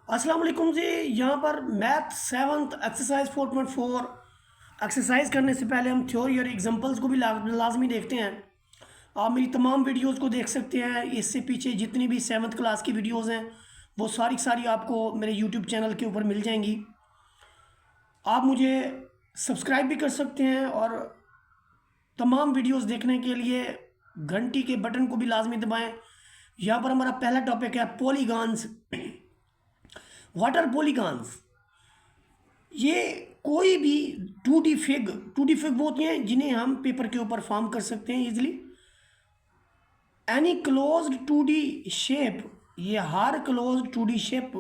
अस्सलाम वालेकुम जी। यहाँ पर मैथ सेवन्थ एक्सरसाइज 4.4 एक्सरसाइज करने से पहले हम थ्योरी और एग्जांपल्स को भी लाजमी देखते हैं। आप मेरी तमाम वीडियोस को देख सकते हैं। इससे पीछे जितनी भी सेवन्थ क्लास की वीडियोस हैं वो सारी की सारी आपको मेरे यूट्यूब चैनल के ऊपर मिल जाएंगी। आप मुझे सब्सक्राइब भी कर सकते हैं और तमाम वीडियोस देखने के लिए घंटी के बटन को भी लाजमी दबाएं। यहाँ पर हमारा पहला टॉपिक है पॉलीगॉन्स। What are polygons? ये कोई भी 2D फिग वो होती हैं जिन्हें हम पेपर के ऊपर फॉर्म कर सकते हैं easily. Any closed 2D shape, ये हर क्लोज्ड 2D शेप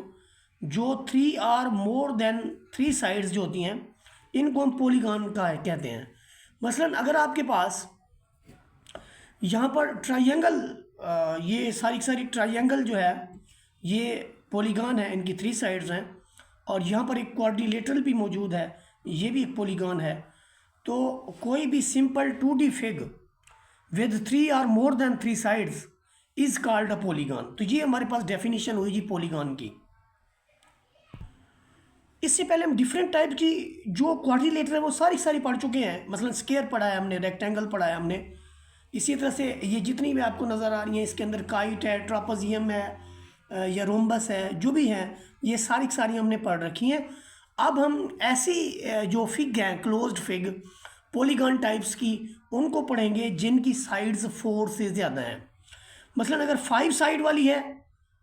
जो 3 आर मोर देन 3 साइड्स जो होती हैं इनको हम पॉलीगॉन का कहते हैं। मसलन अगर आपके पास यहाँ पर ट्रायंगल, ये सारी की सारी ट्रायंगल जो है ये पॉलीगॉन है, इनकी 3 साइड्स हैं और यहाँ पर एक क्वाड्रिलेटरल भी मौजूद है, ये भी एक पॉलीगॉन है। तो कोई भी सिंपल 2D फिग विद 3 और more than 3 sides is called a polygon. तो ये हमारे पास डेफिनेशन हुई जी पॉलीगॉन की। इससे पहले हम डिफरेंट टाइप की जो क्वाड्रिलेटर है वो सारी सारी पढ़ चुके हैं। मसलन स्क्वायर पढ़ा है हमने, रेक्टेंगल पढ़ा है हमने। इसी तरह से ये जितनी भी आपको नज़र आ रही हैं इसके अंदर काइट है, ट्रापेजियम है या रोम्बस है, जो भी है ये सारी की सारी हमने पढ़ रखी हैं। अब हम ऐसी जो फिग हैं क्लोज्ड फिग पॉलीगॉन टाइप्स की उनको पढ़ेंगे जिनकी साइड्स 4 से ज़्यादा हैं। मसलन अगर 5 साइड वाली है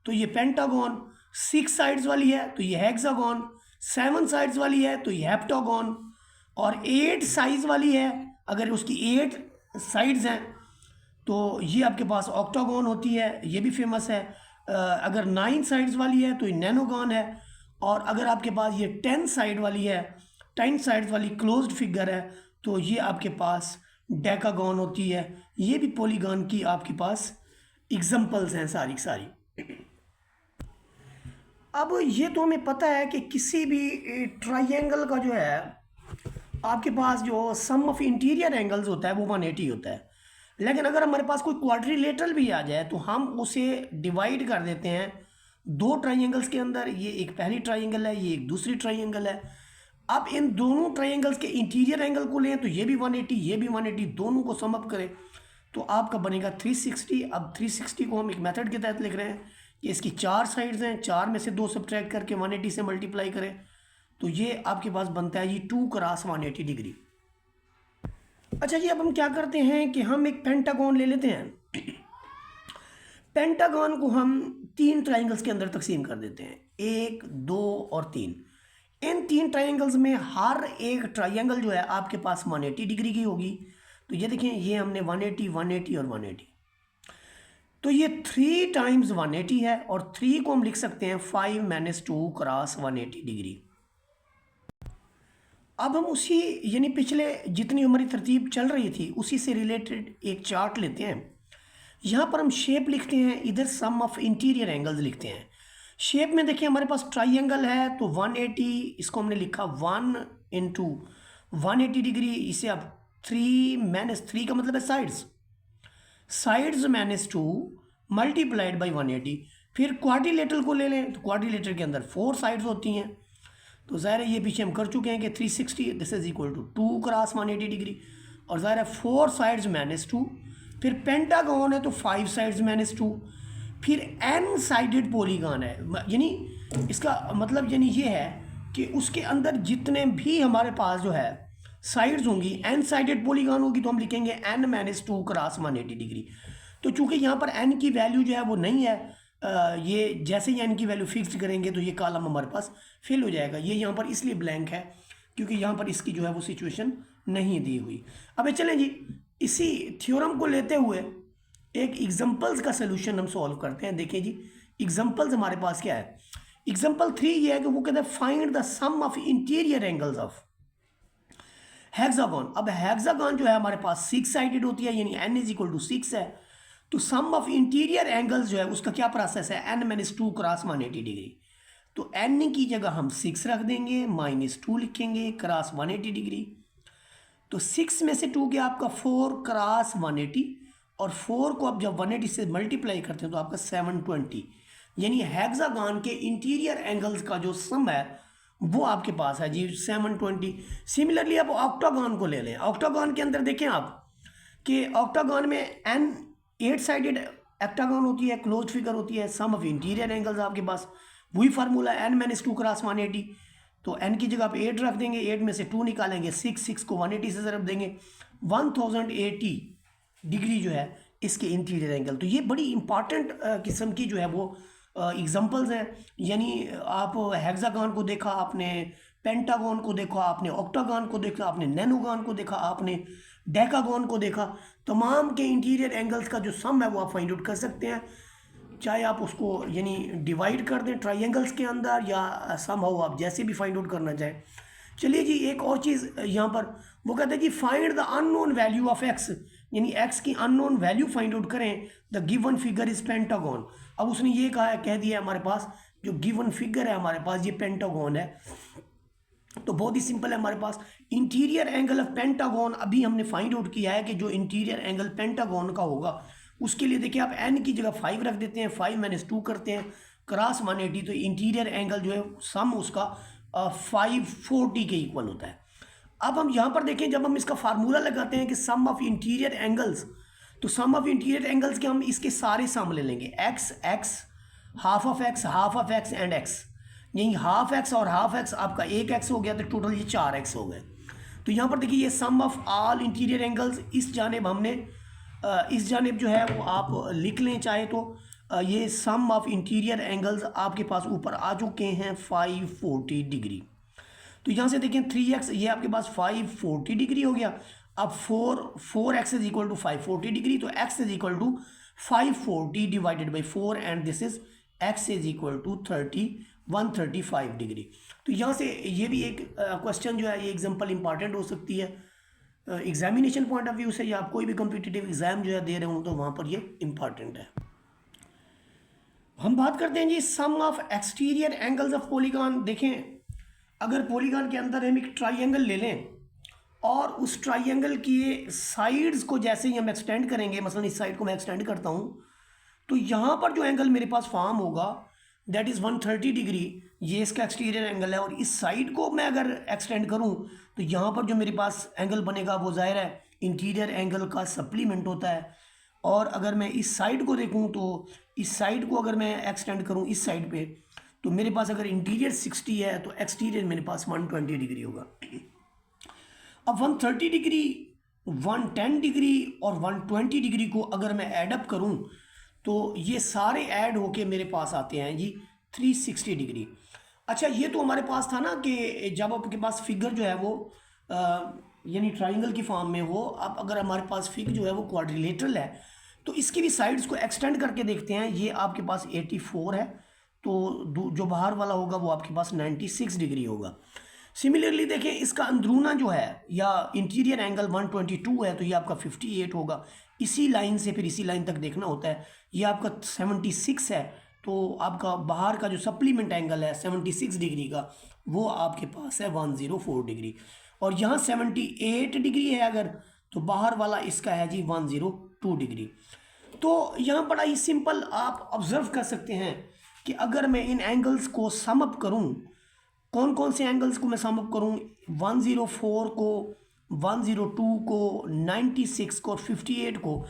तो ये पेंटागन, 6 साइड्स वाली है तो ये हेक्सागन, 7 साइड्स वाली है तो ये हेप्टागन और 8 साइज वाली है अगर उसकी 8 साइड्स हैं तो ये आपके पास ऑक्टागन होती है, ये भी फेमस है। अगर 9 साइड्स वाली है तो ये नैनोगन है और अगर आपके पास ये 10 साइड वाली है, 10 साइड्स वाली क्लोज्ड फिगर है तो ये आपके पास डेकागन होती है। ये भी पॉलीगॉन की आपके पास एग्जांपल्स हैं सारी की सारी। अब ये तो हमें पता है कि किसी भी ट्राइंगल का जो है आपके पास जो सम ऑफ इंटीरियर एंगल्स होता है वो 180 होता है। लेकिन अगर हमारे पास कोई क्वाड्रिलेटरल भी आ जाए तो हम उसे डिवाइड कर देते हैं 2 ट्राइंगल्स के अंदर। ये एक पहली ट्राइंगल है, ये एक दूसरी ट्राइंगल है। अब इन दोनों ट्राइंगल्स के इंटीरियर एंगल को लें तो ये भी 180, ये भी 180, दोनों को सम अप करें तो आपका बनेगा 360। अब 360 को हम एक मेथड के तहत लिख रहे हैं कि इसकी 4 साइड्स हैं, 4 में से 2 सब्ट्रैक्ट करके 180 से मल्टीप्लाई करें तो ये आपके पास बनता है जी 2 क्रॉस 180 डिग्री। अच्छा जी, अब हम क्या करते हैं कि हम एक पेंटागन ले लेते हैं। पेंटागन को हम 3 ट्राइंगल्स के अंदर तकसीम कर देते हैं, 1, 2 और 3। इन 3 ट्राइंगल्स में हर एक ट्राइंगल जो है आपके पास 180 डिग्री की होगी। तो ये देखें, ये हमने 180, 180 और 180, तो ये 3 टाइम्स 180 है और 3 को हम लिख सकते हैं 5 - 2 क्रॉस 180 डिग्री। अब हम उसी यानी पिछले जितनी हमारी तरतीब चल रही थी उसी से रिलेटेड एक चार्ट लेते हैं। यहाँ पर हम शेप लिखते हैं, इधर सम ऑफ इंटीरियर एंगल्स लिखते हैं। शेप में देखिए हमारे पास ट्राइंगल है तो 180, इसको हमने लिखा 1 × 180 डिग्री। इसे अब 3 - 3 का मतलब है साइड्स, साइड्स -2 मल्टीप्लाइड बाई 180। फिर क्वाड्रिलेटरल को ले लें तो क्वाड्रिलेटर के अंदर 4 साइड्स होती हैं तो ज़ाहिर है ये पीछे हम कर चुके हैं कि 360 this is equal to 2 cross 180 degree और ज़ाहिर है 4 साइड्स -2। फिर पेंटागन है तो 5 साइड्स -2। फिर n साइडेड पॉलीगॉन है, यानी इसका मतलब यानी ये है कि उसके अंदर जितने भी हमारे पास जो है साइड्स होंगी n साइडेड पॉलीगॉन होगी तो हम लिखेंगे n - 2 क्रॉस 180 डिग्री। तो चूंकि यहाँ पर n की वैल्यू जो है वो नहीं है, ये जैसे ही n की वैल्यू फिक्स करेंगे तो ये कॉलम हमारे पास फिल हो जाएगा। ये यहाँ पर इसलिए ब्लैंक है क्योंकि यहाँ पर इसकी जो है वो सिचुएशन नहीं दी हुई। अब चलें जी, इसी थ्योरम को लेते हुए एक एग्जांपल्स का सलूशन हम सॉल्व करते हैं। देखिए जी, एग्जांपल्स हमारे पास क्या है। एग्जांपल 3 ये है कि वो कहते हैं find the sum of interior angles of hexagon. अब हेक्सागन जो है हमारे पास 6 साइडेड होती है, यानी n = 6 है। तो सम ऑफ इंटीरियर एंगल्स जो है उसका क्या प्रोसेस है, n - 2 क्रॉस 180 डिग्री। तो n की जगह हम 6 रख देंगे, -2 लिखेंगे क्रॉस 180 डिग्री। तो 6 में से 2 गया आपका 4 क्रॉस 180 और 4 को आप जब 180 से मल्टीप्लाई करते हैं तो आपका 720। यानी हेक्सागन के इंटीरियर एंगल्स का जो सम है वो आपके पास है जी 720। सिमिलरली आप ऑक्टागन को ले लें। ऑक्टागन के अंदर देखें आप कि ऑक्टागन में एन 8 साइडेड एक्टागन होती है, क्लोज फिगर होती है, सम ऑफ इंटीरियर एंगल्स आपके पास वही फार्मूला एन माइनस 2 क्रॉस 180। तो एन की जगह आप 8 रख देंगे, 8 में से 2 निकालेंगे, 6 को 180 से ज़रब देंगे, 1080 डिग्री जो है इसके इंटीरियर एंगल। तो ये बड़ी इंपॉर्टेंट किस्म की जो है वो एग्जांपल्स हैं। यानी आप हेक्सागन को देखा आपने, पेंटागन को देखा आपने, ऑक्टागन को देखा आपने, नैनोगन को देखा आपने, डेकागन को देखा। तमाम के इंटीरियर एंगल्स का जो सम है वो आप फाइंड आउट कर सकते हैं, चाहे आप उसको यानी डिवाइड कर दें ट्राइंगल्स के अंदर या सम हाउ आप जैसे भी फाइंड आउट करना चाहें। चलिए जी, एक और चीज़ यहाँ पर वो कहते हैं कि find the unknown value of x, यानी एक्स की अननोन वैल्यू फाइंड आउट करें, the given figure is pentagon. अब उसने ये कहा है, कह दिया है हमारे पास जो गिवन फिगर है हमारे पास ये पेंटागन है। तो बहुत ही सिंपल है, हमारे पास इंटीरियर एंगल ऑफ पेंटागन अभी हमने फाइंड आउट किया है कि जो इंटीरियर एंगल पेंटागन का होगा उसके लिए देखिए आप एन की जगह 5 रख देते हैं, 5 माइनस 2 करते हैं, क्रॉस 180। तो इंटीरियर एंगल जो है सम उसका 540 के इक्वल होता है। अब हम यहाँ पर देखें, जब हम इसका फार्मूला लगाते हैं कि सम ऑफ इंटीरियर एंगल्स, तो सम ऑफ इंटीरियर एंगल्स के हम इसके सारे सम ले लेंगे, x x half of x and x. यही हाफ एक्स और हाफ एक्स आपका एक एक्स हो गया, तो टोटल ये 4x हो गए। तो यहाँ पर देखिए ये सम ऑफ ऑल इंटीरियर एंगल्स, इस जानिब हमने इस जानिब जो है वो आप लिख लें चाहे तो ये सम ऑफ इंटीरियर एंगल्स आपके पास ऊपर आ चुके हैं 540 डिग्री। तो यहाँ से देखें 3x ये आपके पास 540 डिग्री हो गया। अब 4x is equal to 540 degree, तो x is equal to 540 divided by 4 and this is x is equal to 135 degree. तो यहाँ से ये भी एक क्वेश्चन जो है ये एग्जांपल इंपॉर्टेंट हो सकती है एग्जामिनेशन पॉइंट ऑफ व्यू से, या आप कोई भी कॉम्पिटिटिव एग्जाम जो है दे रहे हो तो वहाँ पर ये इंपॉर्टेंट है। हम बात करते हैं जी sum of exterior angles of polygon. देखें, अगर पॉलीगॉन के अंदर हम एक ट्राइंगल ले लें और उस ट्राइंगल की साइड्स को जैसे ही हम एक्सटेंड करेंगे, मसलन इस साइड को मैं एक्सटेंड करता हूँ, तो यहाँ पर जो एंगल मेरे पास फॉर्म होगा दैट इज़ 130 डिग्री, ये इसका एक्सटीरियर एंगल है। और इस साइड को मैं अगर एक्सटेंड करूँ तो यहाँ पर जो मेरे पास एंगल बनेगा वो ज़ाहिर है इंटीरियर एंगल का सप्लीमेंट होता है। और अगर मैं इस साइड को देखूँ तो इस साइड को अगर मैं एक्सटेंड करूँ इस साइड पे, तो मेरे पास अगर इंटीरियर 60 है तो एक्सटीरियर मेरे पास 120 डिग्री होगा। अब 130 डिग्री, 110 डिग्री और 120 डिग्री को अगर मैं ऐडअप करूँ तो ये सारे ऐड होके मेरे पास आते हैं जी 360 डिग्री। अच्छा, ये तो हमारे पास था ना कि जब आपके पास फिगर जो है वो यानी ट्राइंगल की फॉर्म में हो। अब अगर हमारे पास फिगर जो है वो क्वाड्रिलेटरल है तो इसकी भी साइड्स को एक्सटेंड करके देखते हैं। ये आपके पास 84 है, तो जो बाहर वाला होगा वो आपके पास 96 डिग्री होगा। सिमिलरली देखें, इसका अंदरूना जो है या इंटीरियर एंगल 122 है, तो ये आपका 58 होगा। इसी लाइन से फिर इसी लाइन तक देखना होता है, ये आपका 76 है, तो आपका बाहर का जो सप्लीमेंट एंगल है 76 डिग्री का वो आपके पास है 104 डिग्री। और यहाँ 78 डिग्री है अगर, तो बाहर वाला इसका है जी 102 डिग्री। तो यहाँ बड़ा ही सिंपल आप ऑब्जर्व कर सकते हैं कि अगर मैं इन एंगल्स को सम अप करूँ, कौन कौन से एंगल्स को मैं सम अप करूँ, 104 को, 102 को, 96 को और 58 को,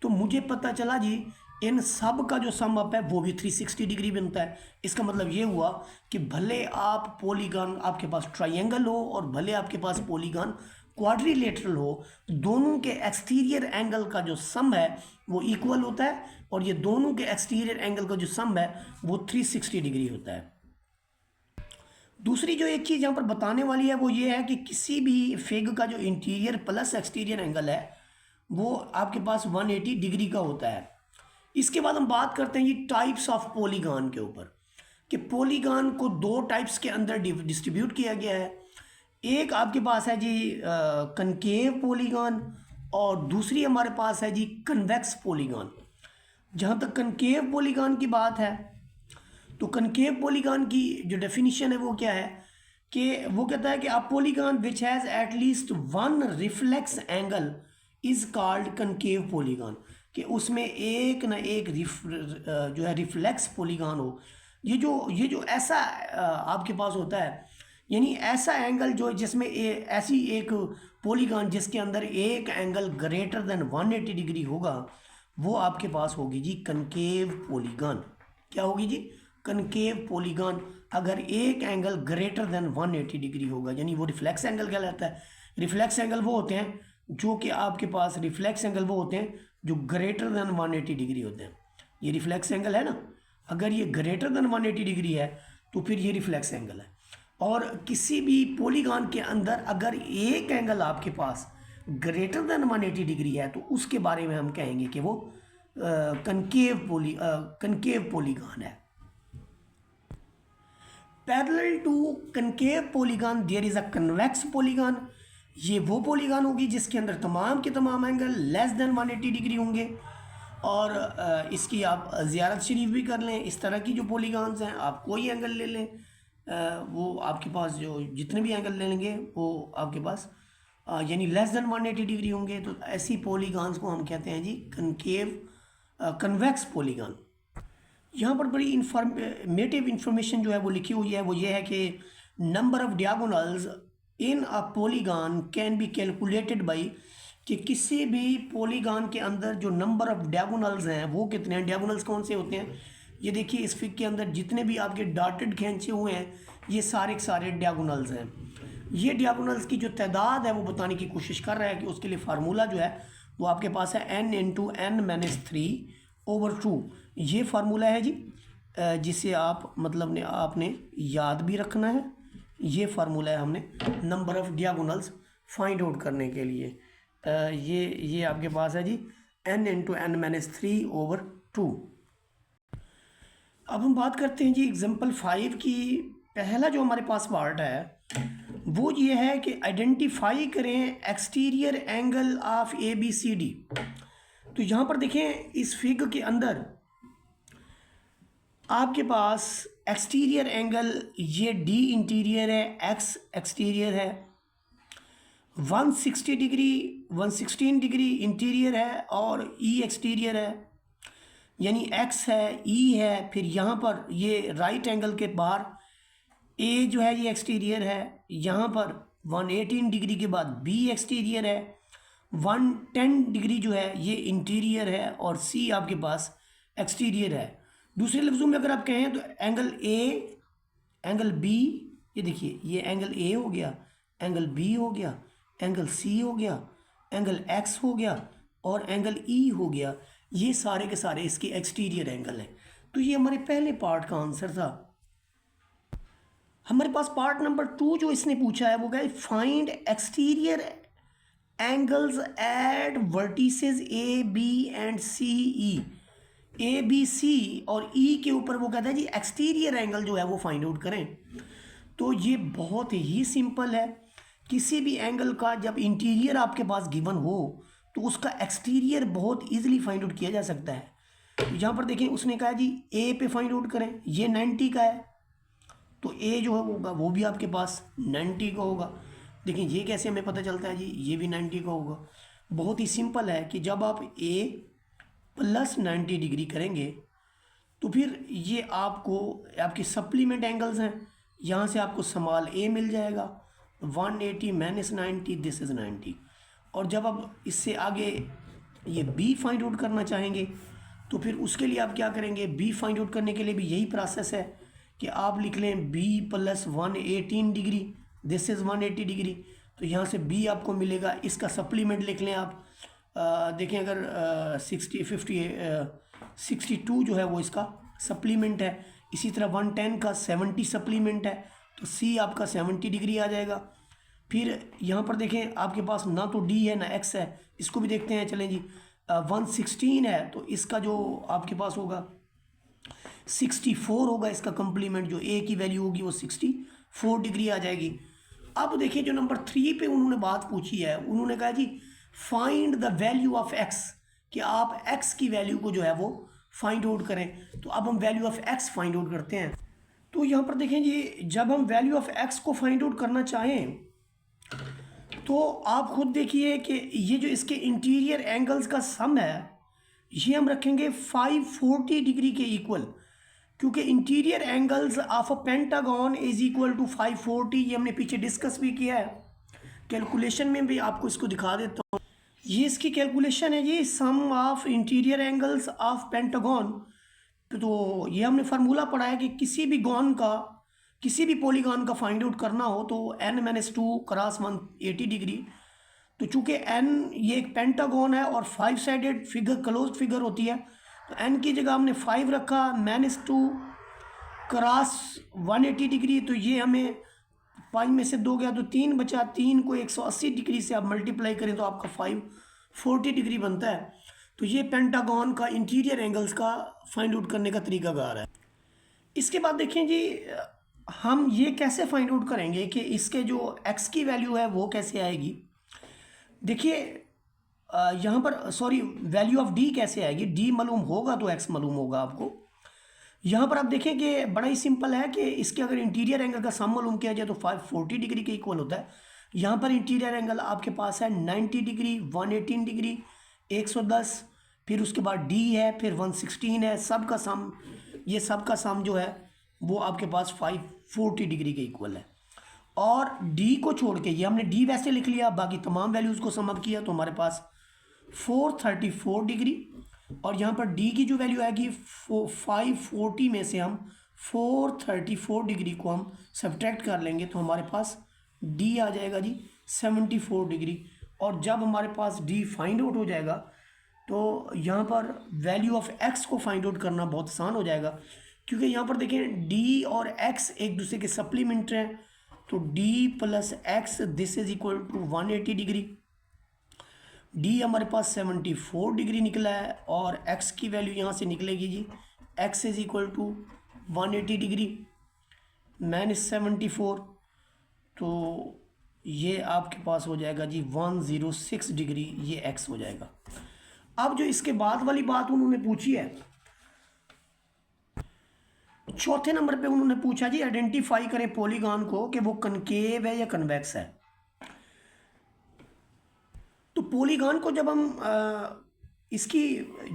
तो मुझे पता चला जी इन सब का जो सम अप है वो भी 360 डिग्री बनता है। इसका मतलब ये हुआ कि भले आप पॉलीगॉन आपके पास ट्राइंगल हो और भले आपके पास पॉलीगॉन क्वाड्रिलेटरल हो, दोनों के एक्सटीरियर एंगल का जो सम है वो इक्वल होता है, और ये दोनों के एक्सटीरियर एंगल का जो सम है वो 360 डिग्री होता है। दूसरी जो एक चीज़ यहाँ पर बताने वाली है वो ये है कि किसी भी फिग का जो इंटीरियर प्लस एक्सटीरियर एंगल है वो आपके पास 180 डिग्री का होता है। इसके बाद हम बात करते हैं ये टाइप्स ऑफ पॉलीगॉन के ऊपर, कि पॉलीगॉन को दो टाइप्स के अंदर डिस्ट्रीब्यूट किया गया है। एक आपके पास है जी कनकेव पॉलीगॉन और दूसरी हमारे पास है जी कन्वेक्स पॉलीगॉन। जहाँ तक कनकेव पॉलीगॉन की बात है तो कनकेव पॉलीगॉन की जो डेफिनेशन है वो क्या है कि वो कहता है कि a polygon which has at least one reflex angle is called concave polygon. कि उसमें एक ना एक जो है रिफ्लेक्स पॉलीगॉन हो। ये जो ऐसा आपके पास होता है, यानी ऐसा एंगल जो जिसमें ऐसी एक पॉलीगॉन जिसके अंदर एक एंगल ग्रेटर देन 180 डिग्री होगा, वो आपके पास होगी जी कनकेव पॉलीगॉन। क्या होगी जी? Concave polygon. अगर एक एंगल ग्रेटर देन 180 डिग्री होगा, यानी वो रिफ्लेक्स एंगल कहलाता है। रिफ्लेक्स एंगल वो होते हैं जो कि आपके पास रिफ्लेक्स एंगल वो होते हैं जो ग्रेटर देन 180 डिग्री होते हैं। ये रिफ्लेक्स एंगल है ना, अगर ये ग्रेटर देन 180 डिग्री है तो फिर ये रिफ्लेक्स एंगल है। और किसी भी पॉलीगॉन के अंदर अगर एक एंगल आपके पास ग्रेटर देन 180 डिग्री है तो उसके बारे में हम कहेंगे कि वो कनकेव पॉलीगॉन है। Parallel to concave polygon there is a convex polygon. ये वो पॉलीगॉन होगी जिसके अंदर तमाम के तमाम एंगल लेस देन 180 डिग्री होंगे। और इसकी आप ज़ियारत शरीफ भी कर लें। इस तरह की जो पॉलीगॉन्स हैं आप कोई एंगल ले लें, वो आपके पास जो जितने भी एंगल ले लेंगे वो आपके पास यानी लेस देन 180 डिग्री होंगे। तो ऐसी पॉलीगॉन्स को हम कहते हैं जी कन्वेक्स पॉलीगॉन। यहाँ पर बड़ी इंफॉर्मेटिव इंफॉर्मेशन जो है वो लिखी हुई है, वो ये है कि number of diagonals in a polygon can be calculated by, कि किसी भी पॉलीगॉन के अंदर जो नंबर ऑफ डायगोनल्स हैं वो कितने हैं। डायगोनल्स कौन से होते हैं? ये देखिए इस फिग के अंदर जितने भी आपके डॉटेड खींचे हुए हैं ये सारे के सारे डायगोनल्स हैं। ये डायगोनल्स की जो तादाद है वो बताने की कोशिश कर रहा है कि उसके लिए फार्मूला जो है वो आपके पास है n×n-3/2। ये फार्मूला है जी, जिसे आप मतलब आपने याद भी रखना है। ये फार्मूला है हमने number of diagonals find out करने के लिए। ये आपके पास है जी n×n-3/2। अब हम बात करते हैं जी एग्जाम्पल 5 की। पहला जो हमारे पास पार्ट है वो ये है कि आइडेंटिफाई करें एक्सटीरियर एंगल ऑफ ABCD। तो यहाँ पर देखें इस फिग के अंदर आपके पास एक्सटीरियर एंगल ये D इंटीरियर है, X एक्सटीरियर है, 160 डिग्री 116 डिग्री इंटीरियर है और E एक्सटीरियर है, यानी X है E है। फिर यहाँ पर ये राइट एंगल के बाहर A जो है ये एक्सटीरियर है। यहाँ पर 118 डिग्री के बाद B एक्सटीरियर है, 110 डिग्री जो है ये इंटीरियर है और C आपके पास एक्सटीरियर है। दूसरे लफ्ज़ों में अगर आप कहें तो एंगल A, एंगल B, ये देखिए ये एंगल A हो गया, एंगल B हो गया, एंगल C हो गया, एंगल X हो गया और एंगल E हो गया। ये सारे के सारे इसके एक्सटीरियर एंगल हैं। तो ये हमारे पहले पार्ट का आंसर था। हमारे पास पार्ट नंबर 2 जो इसने पूछा है वो क्या है? Find exterior angles eight vertices A, B and C, E। A, B, C और E के ऊपर वो कहता है जी एक्सटीरियर एंगल जो है वो फाइंड आउट करें। तो ये बहुत ही सिंपल है। किसी भी एंगल का जब इंटीरियर आपके पास गिवन हो तो उसका एक्सटीरियर बहुत इजीली फाइंड आउट किया जा सकता है। तो यहाँ पर देखें उसने कहा जी A पे फाइंड आउट करें, ये 90 का है तो A जो है होगा वो भी आपके पास 90 का होगा। देखिए ये कैसे हमें पता चलता है जी, ये भी 90 का होगा। बहुत ही सिंपल है कि जब आप A + 90 डिग्री करेंगे तो फिर ये आपको आपके सप्लीमेंट एंगल्स हैं, यहाँ से आपको स्मॉल A मिल जाएगा। 180 - 90 दिस इज़ 90। और जब आप इससे आगे ये B फाइंड आउट करना चाहेंगे तो फिर उसके लिए आप क्या करेंगे? B फाइंड आउट करने के लिए भी यही प्रोसेस है कि आप लिख लें B + 118 degree, this is 180 degree. तो यहाँ से B आपको मिलेगा, इसका सप्लीमेंट लिख लें आप। देखें अगर 62 जो है वो इसका सप्लीमेंट है। इसी तरह 110 का 70 सप्लीमेंट है तो C आपका 70 डिग्री आ जाएगा। फिर यहाँ पर देखें आपके पास ना तो D है ना X है, इसको भी देखते हैं। चलें जी 116 है तो इसका जो आपके पास होगा 64 होगा, इसका कंप्लीमेंट जो A की वैल्यू होगी वो 64 डिग्री आ जाएगी। अब देखिए जो नंबर 3 पे उन्होंने बात पूछी है, उन्होंने कहा जी find the value of X, कि आप X की वैल्यू को जो है वो फाइंड आउट करें। तो अब हम value of X find out करते हैं। तो यहाँ पर देखें जी जब हम वैल्यू ऑफ X को फाइंड आउट करना चाहें तो आप खुद देखिए कि ये जो इसके इंटीरियर एंगल्स का सम है ये हम रखेंगे 540 डिग्री के इक्वल, क्योंकि interior angles of a pentagon is equal to 540। ये हमने पीछे डिस्कस भी किया है, कैलकुलेशन में भी आपको इसको दिखा देता हूँ। ये इसकी कैलकुलेशन है जी, sum of interior angles of pentagon. तो ये हमने फार्मूला पढ़ा है कि किसी भी गॉन का, किसी भी पॉलीगॉन का फाइंड आउट करना हो तो n-2 क्रॉस 180 डिग्री। तो चूंकि n ये एक पेंटागन है और 5 साइडेड फिगर, क्लोज फिगर होती है, तो n की जगह हमने 5 रखा, -2 क्रॉस 180 डिग्री। तो ये हमें 5 में से 2 गया तो 3 बचा, 3 को 180 डिग्री से आप मल्टीप्लाई करें तो आपका 540 डिग्री बनता है। तो ये पेंटागन का इंटीरियर एंगल्स का फाइंड आउट करने का तरीकाकार है। इसके बाद देखें जी, हम ये कैसे फाइंड आउट करेंगे कि इसके जो x की वैल्यू है वो कैसे आएगी। देखिए यहाँ पर सॉरी, वैल्यू ऑफ d कैसे आएगी, d मालूम होगा तो x मालूम होगा आपको। यहाँ पर आप देखें कि बड़ा ही सिंपल है कि इसके अगर इंटीरियर एंगल का सम मालूम किया जाए तो 540 डिग्री के इक्वल होता है। यहाँ पर इंटीरियर एंगल आपके पास है 90 डिग्री, 118 डिग्री, 110, फिर उसके बाद d है, फिर 116 है, सब का सम, ये सब का सम जो है वो आपके पास 540 डिग्री के इक्वल है। और d को छोड़ के, ये हमने d वैसे लिख लिया, बाकी तमाम वैल्यूज़ को सम अप किया तो हमारे पास 434 डिग्री, और यहाँ पर d की जो वैल्यू आएगी 540 में से हम 434 डिग्री को हम सब्ट्रैक्ट कर लेंगे तो हमारे पास d आ जाएगा जी 74 डिग्री। और जब हमारे पास d फाइंड आउट हो जाएगा तो यहाँ पर वैल्यू ऑफ x को फाइंड आउट करना बहुत आसान हो जाएगा, क्योंकि यहाँ पर देखें d और x एक दूसरे के सप्लीमेंट्री हैं। तो d plus x this is equal to 180 degree, d हमारे पास 74 डिग्री निकला है, और x की वैल्यू यहाँ से निकलेगी जी, x is equal to 180 degree -74। तो ये आपके पास हो जाएगा जी 106 डिग्री, ये x हो जाएगा। अब जो इसके बाद वाली बात उन्होंने पूछी है, चौथे नंबर पे उन्होंने पूछा जी आइडेंटिफाई करें पॉलीगॉन को कि वो कनकेव है या कन्वेक्स है। तो पॉलीगॉन को जब हम इसकी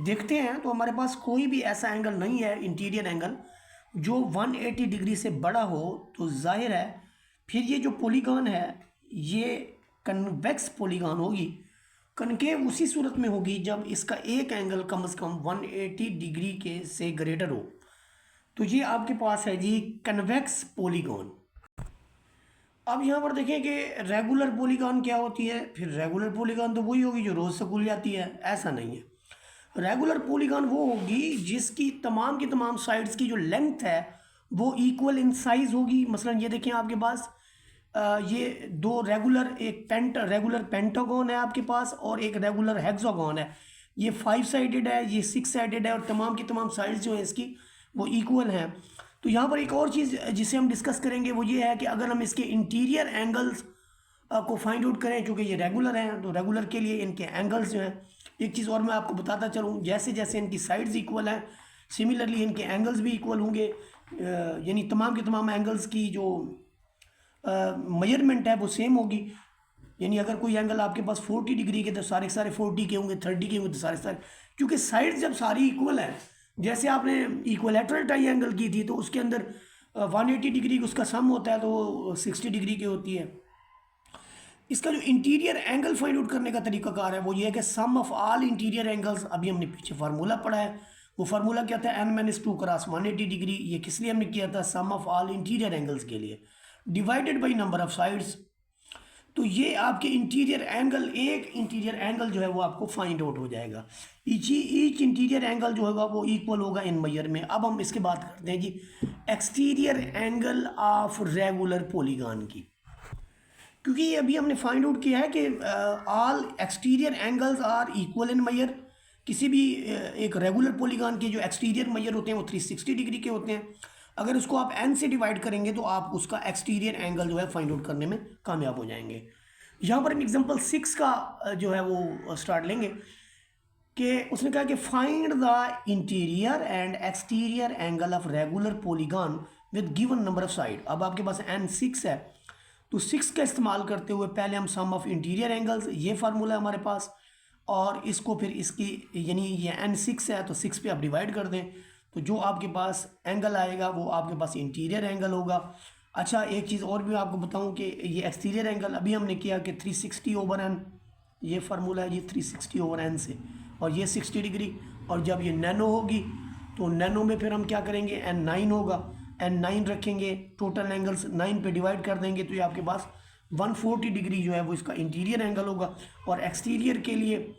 देखते हैं तो हमारे पास कोई भी ऐसा एंगल नहीं है, इंटीरियर एंगल जो 180 डिग्री से बड़ा हो, तो जाहिर है फिर ये जो पॉलीगॉन है ये कन्वेक्स पॉलीगॉन होगी। कनकेव उसी सूरत में होगी जब इसका एक एंगल कम से कम 180 डिग्री के से ग्रेटर हो। तो ये आपके पास है जी कन्वेक्स पॉलीगॉन। अब यहाँ पर देखें कि रेगुलर पॉलीगॉन क्या होती है, फिर रेगुलर पॉलीगॉन तो वही होगी जो रोज़ से खुल जाती है, ऐसा नहीं है। रेगुलर पॉलीगॉन वो होगी जिसकी तमाम की तमाम साइड्स की जो लेंथ है वो इक्वल इन साइज़ होगी। मसलन ये देखें आपके पास ये दो रेगुलर, एक रेगुलर पेंटागन है आपके पास और एक रेगुलर हेक्सागन है। ये 5 साइडेड है, ये 6 साइडेड है, और तमाम की तमाम साइड्स जो है इसकी वो इक्वल हैं। तो यहाँ पर एक और चीज़ जिसे हम डिस्कस करेंगे वो ये है कि अगर हम इसके इंटीरियर एंगल्स को फाइंड आउट करें, चूँकि ये रेगुलर हैं तो रेगुलर के लिए इनके एंगल्स जो हैं, एक चीज़ और मैं आपको बताता चलूँ, जैसे जैसे इनकी साइड्स इक्वल हैं सिमिलरली इनके एंगल्स भी इक्वल होंगे। यानी तमाम के तमाम एंगल्स की जो मेजरमेंट है वो सेम होगी। यानी अगर कोई एंगल आपके पास 40 डिग्री के तो सारे सारे 40 के होंगे, 30 के होंगे तो सारे सारे, क्योंकि साइड्स जब सारी इक्वल है, जैसे आपने इक्वलेटरल ट्रायंगल की थी तो उसके अंदर 180 डिग्री उसका सम होता है तो 60 डिग्री की होती है। इसका जो इंटीरियर एंगल फाइंड आउट करने का तरीकाकार है वो ये है कि सम ऑफ ऑल इंटीरियर एंगल्स, अभी हमने पीछे फार्मूला पढ़ा है, वो फार्मूला क्या था, n-2 क्रॉस 180 डिग्री। ये किस लिए हमने किया था, सम ऑफ ऑल इंटीरियर एंगल्स के लिए, divided by number of sides. तो ये आपके इंटीरियर एंगल, एक इंटीरियर एंगल जो है वो आपको फाइंड आउट हो जाएगा। ईच इंटीरियर एंगल जो होगा वो इक्वल होगा इन मेजर में। अब हम इसके बात करते हैं जी exterior angle of regular polygon की, क्योंकि ये अभी हमने फाइंड आउट किया है कि all exterior angles are equal in measure. किसी भी एक रेगुलर पॉलीगॉन के जो एक्सटीरियर मेजर होते हैं वो 360 डिग्री के होते हैं। अगर उसको आप n से डिवाइड करेंगे तो आप उसका एक्सटीरियर एंगल जो है फाइंड आउट करने में कामयाब हो जाएंगे। यहाँ पर हम एग्जांपल 6 का जो है वो स्टार्ट लेंगे कि उसने कहा कि find the interior and exterior angle of regular polygon with given number of side. अब आपके पास n 6 है तो 6 का इस्तेमाल करते हुए पहले हम सम ऑफ इंटीरियर एंगल्स, ये फार्मूला है हमारे पास, और इसको फिर इसकी यानी ये n6 है तो 6 पे आप डिवाइड कर दें, तो जो आपके पास एंगल आएगा वो आपके पास इंटीरियर एंगल होगा। अच्छा, एक चीज़ और भी आपको बताऊं कि ये एक्सटीरियर एंगल अभी हमने किया कि 360/n, ये फार्मूला है जी 360/n से, और ये 60 डिग्री। और जब ये नैनो होगी तो नैनो में फिर हम क्या करेंगे, n9 होगा, n9 रखेंगे, टोटल एंगल्स 9 पे डिवाइड कर देंगे, तो ये आपके पास 140 डिग्री जो है वो इसका इंटीरियर एंगल होगा। और एक्सटीरियर के लिए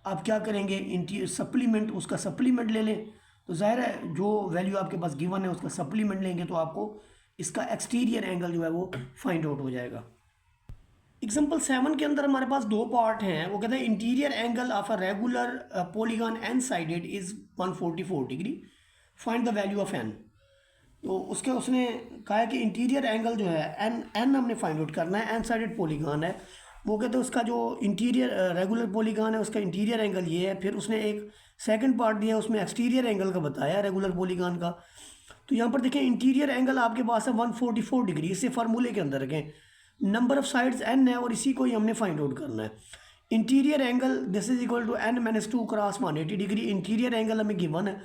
आप क्या करेंगे, इंटीरियर सप्लीमेंट, उसका सप्लीमेंट ले लें, तो ज़ाहिर है जो वैल्यू आपके पास गिवन है उसका सप्लीमेंट लेंगे तो आपको इसका एक्सटीरियर एंगल जो है वो फाइंड आउट हो जाएगा। एग्जाम्पल 7 के अंदर हमारे पास दो पार्ट हैं। वो कहते हैं interior angle of a regular polygon n sided is 144 degree, find the value of n. तो उसने कहा है कि इंटीरियर एंगल जो है एन हमने फाइंड आउट करना है, एन साइडेड पॉलीगॉन है। वो कहते हैं उसका जो इंटीरियर रेगुलर पॉलीगॉन है उसका इंटीरियर एंगल ये है। फिर उसने एक सेकंड पार्ट दिया, उसमें एक्सटीरियर एंगल का बताया रेगुलर पॉलीगॉन का। तो यहाँ पर देखें इंटीरियर एंगल आपके पास है 144 डिग्री, इसे फार्मूले के अंदर रखें। नंबर ऑफ साइड्स एन है और इसी को ही हमने फाइंड आउट करना है। Interior angle this is equal to n-2 cross 180 degree. Interior angle हमें गिवन है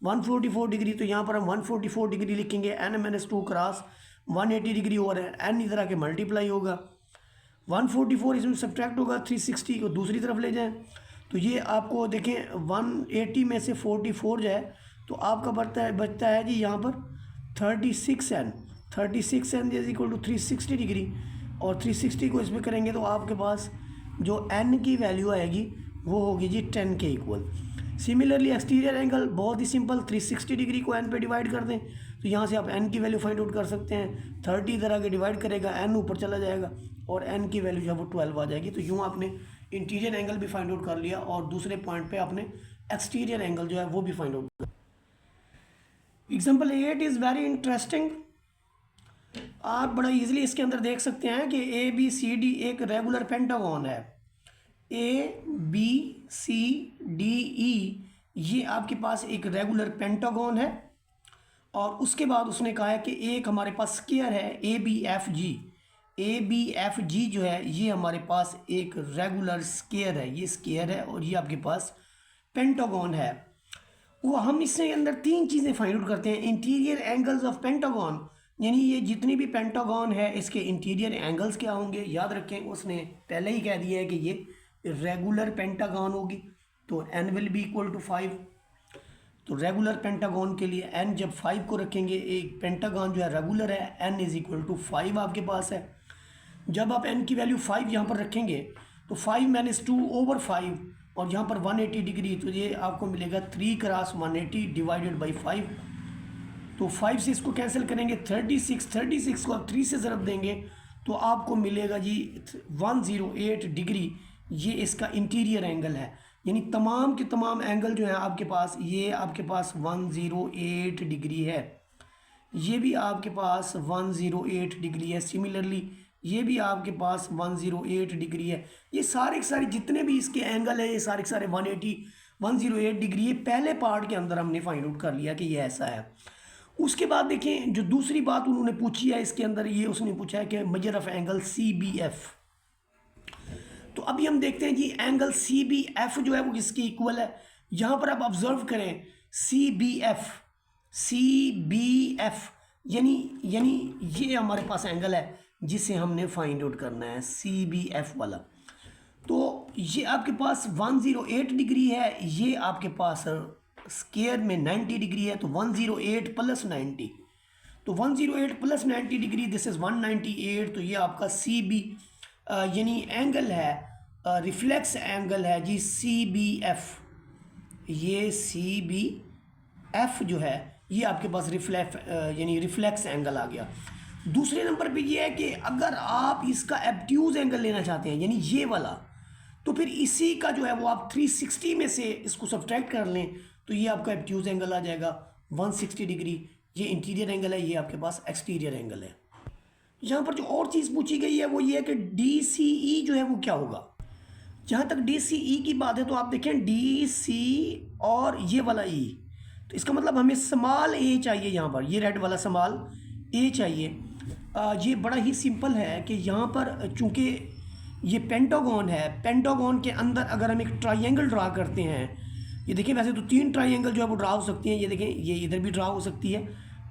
144 डिग्री, तो यहाँ पर हम 144 डिग्री लिखेंगे, n-2 क्रॉस 180 डिग्री और n इधर आके मल्टीप्लाई होगा, 144 इसमें सब्ट्रैक्ट होगा, 360 को दूसरी तरफ ले जाएं तो ये आपको देखें 180 में से 44 जाए तो आपका बचता है जी यहाँ पर 36n। 36n is equal to 360 degree, और 360 को इसमें करेंगे तो आपके पास जो n की वैल्यू आएगी वो होगी जी 10 के इक्वल। सिमिलरली एक्सटीरियर एंगल बहुत ही सिंपल, 360 डिग्री को n पे डिवाइड कर दें तो यहाँ से आप n की वैल्यू फाइंड आउट कर सकते हैं। 30 इधर आके डिवाइड करेगा, n ऊपर चला जाएगा और n की वैल्यू जो है वो 12 आ जाएगी। तो यूँ आपने इंटीरियर एंगल भी फाइंड आउट कर लिया और दूसरे पॉइंट पे आपने एक्सटीरियर एंगल जो है वो भी फाइंड आउट कर। Example 8 is very interesting. आप बड़ा इजीली इसके अंदर देख सकते हैं कि ABCD एक रेगुलर पेंटागन है। ABCDE ये आपके पास एक रेगुलर पेंटागन है, और उसके बाद उसने कहा है कि एक हमारे पास स्क्वायर है ABFG। ABFG जो है ये हमारे पास एक रेगुलर स्क्वायर है, ये स्क्वायर है और ये आपके पास पेंटागन है। वो हम इसके अंदर तीन चीज़ें फाइंड आउट करते हैं। इंटीरियर एंगल्स ऑफ पेंटागन, यानी ये जितनी भी पेंटागन है इसके इंटीरियर एंगल्स क्या होंगे। याद रखें उसने पहले ही कह दिया है कि ये रेगुलर पेंटागन होगी, तो n will be equal to 5। तो रेगुलर पेंटागन के लिए n जब 5 को रखेंगे, एक पेंटागन जो है रेगुलर है, n इज इक्वल टू 5 आपके पास है। जब आप n की वैल्यू 5 यहाँ पर रखेंगे तो 5 - 2/5 और यहाँ पर 180 डिग्री, तो ये आपको मिलेगा 3 क्रॉस 180 डिवाइडेड बाई 5। तो 5 से इसको कैंसिल करेंगे 36 को आप 3 से ज़रब देंगे तो आपको मिलेगा जी 108 डिग्री। ये इसका इंटीरियर एंगल है, यानी तमाम के तमाम एंगल जो है आपके पास, ये आपके पास 108 डिग्री है, ये भी आपके पास 108 डिग्री है, सिमिलरली ये भी आपके पास 108 डिग्री है। ये सारे के सारे जितने भी इसके एंगल है ये सारे के सारे 108 डिग्री है। पहले पार्ट के अंदर हमने फाइंड आउट कर लिया कि ये ऐसा है। उसके बाद देखें जो दूसरी बात उन्होंने पूछी है इसके अंदर, ये उसने पूछा है कि मेजर ऑफ एंगल CBF। तो अभी हम देखते हैं जी एंगल CBF जो है वो किसके इक्वल है। यहाँ पर आप ऑब्जर्व करें CBF यानी ये हमारे पास एंगल है जिसे हमने फाइंड आउट करना है, CBF वाला। तो ये आपके पास 108 डिग्री है, ये आपके पास स्क्वायर में 90 डिग्री है, तो 108 + 90, तो 108 + 90 डिग्री दिस इज़ 198। तो ये आपका CB यानी एंगल है, रिफ्लेक्स एंगल है जी CBF। ये CBF जो है ये आपके पास रिफ्लेक्स एंगल आ गया। दूसरे नंबर पे ये है कि अगर आप इसका एब्ट्यूज एंगल लेना चाहते हैं यानी ये वाला, तो फिर इसी का जो है वो आप 360 में से इसको सब्ट्रैक्ट कर लें तो ये आपका एब्ट्यूज एंगल आ जाएगा 160 डिग्री। ये इंटीरियर एंगल है, ये आपके पास एक्सटीरियर एंगल है। यहाँ पर जो और चीज़ पूछी गई है वो ये है कि DCE जो है वो क्या होगा। जहाँ तक DCE की बात है तो आप देखें DC और ये वाला E, तो इसका मतलब हमें स्मॉल a चाहिए। यहाँ पर ये रेड वाला स्मॉल a चाहिए। ये बड़ा ही सिंपल है कि यहाँ पर चूँकि ये पेंटागन है, पेंटागन के अंदर अगर हम एक ट्राइंगल ड्रा करते हैं, ये देखिए वैसे तो 3 ट्राइंगल जो है वो ड्रा हो सकती हैं, ये देखें ये इधर भी ड्रा हो सकती है,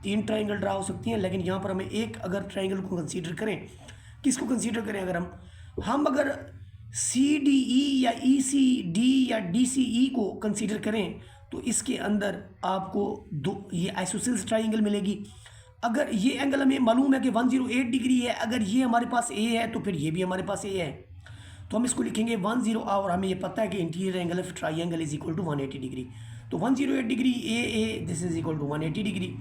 3 ट्राइंगल ड्रा हो सकती हैं, लेकिन यहाँ पर हमें एक अगर ट्राइंगल को कंसीडर करें, किसको कंसीडर करें, अगर हम अगर सी डी ई या ई सी डी या डी सी ई को कंसीडर करें तो इसके अंदर आपको दो ये आइसोसेल्स ट्राइंगल मिलेगी। अगर ये एंगल हमें मालूम है कि 108 डिग्री है, अगर ये हमारे पास ए है तो फिर ये भी हमारे पास ए है, तो हम इसको लिखेंगे 10 और हमें ये पता है कि interior angle of triangle is equal to 180 degree. तो 108 degree a this is equal to 180 degree.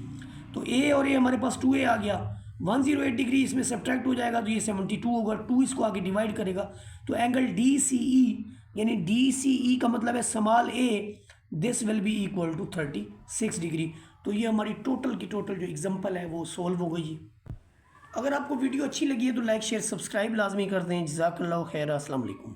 तो ए और ए हमारे पास 2a आ गया, 108 डिग्री इसमें सब्ट्रैक्ट हो जाएगा तो ये 72 होगा, 2 इसको आगे डिवाइड करेगा तो एंगल डी सी ई, यानी डी सी ई का मतलब है small a, this will be equal to 36 degree. तो ये हमारी टोटल की टोटल जो एग्जांपल है वो सोल्व हो गई। अगर आपको वीडियो अच्छी लगी है तो लाइक शेयर सब्सक्राइब लाजमी कर दें। जज़ाकल्लाहु खैर, अस्सलाम वालेकुम।